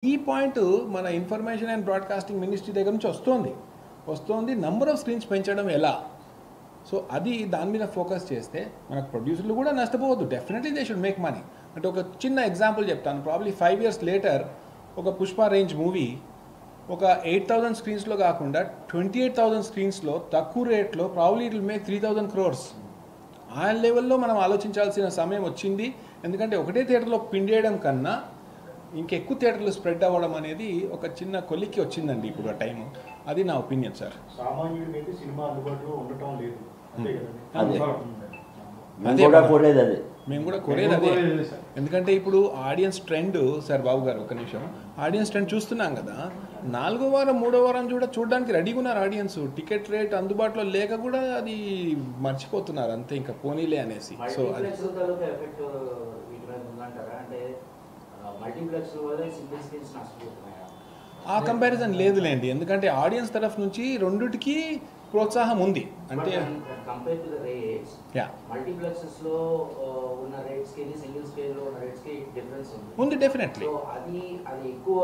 ఈ పాయింట్ మన information and broadcasting ministry దగ్గర నుంచి వస్తుంది నంబర్ ఆఫ్ స్క్రీన్స్ పెంచడం ఎలా. సో అది దాని మీద ఫోకస్ చేస్తే మనకు ప్రొడ్యూసర్లు కూడా నష్టపోవద్దు. Definitely they should make money. అంటే ఒక చిన్న ఎగ్జాంపుల్ చెప్తాను. ప్రాబ్లీ 5 years లేటర్ ఒక పుష్ప రేంజ్ మూవీ ఒక 8,000 స్క్రీన్స్లో కాకుండా 28,000 స్క్రీన్స్లో తక్కువ రేట్లో probably it will make 3,000 crores. ఆ లెవెల్లో మనం ఆలోచించాల్సిన సమయం వచ్చింది. ఎందుకంటే ఒకటే థియేటర్లో పిండేయడం కన్నా ఇంకెక్కువ థియేటర్లు స్ప్రెడ్ అవ్వడం అనేది ఒక చిన్న కొలిక్కి వచ్చిందండి ఇప్పుడు ఆ టైం. అది నా ఒపీనియన్ సార్. సామాన్యుడికి సినిమా అందుబాటులో ఉండటం లేదు. మేము కూడా కోరేది అదే. ఎందుకంటే ఇప్పుడు ఆడియన్స్ ట్రెండ్ సార్ బాబు గారు ఒక నిమిషం, ఆడియన్స్ ట్రెండ్ చూస్తున్నాం కదా. 4వ వారం 3వ వారం చూడడానికి రెడీగా ఉన్నారు ఆడియన్స్. టికెట్ రేట్ అందుబాటులో లేక కూడా అది మర్చిపోతున్నారు అంతే, ఇంకా పోనీలే అనేసి. సో అది ఆ కంపారిజన్ లేదులేండి. ఎందుకంటే ఆడియన్స్ తరఫు నుంచి రెండిటికి ప్రోత్సాహం ఉంది. అంటే ఉంది డెఫినెట్లీ. అది ఎక్కువ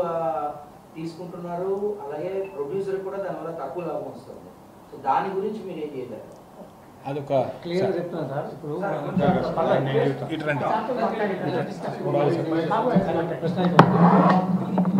తీసుకుంటున్నారు. అలాగే ప్రొడ్యూసర్ కూడా దానివల్ల తక్కువ లాభం వస్తుంది. సో దాని గురించి మీరు ఏం చేయలేరు. అదొక క్లియర్ చెప్తాను సార్. ఇప్పుడు ఇటు రండి.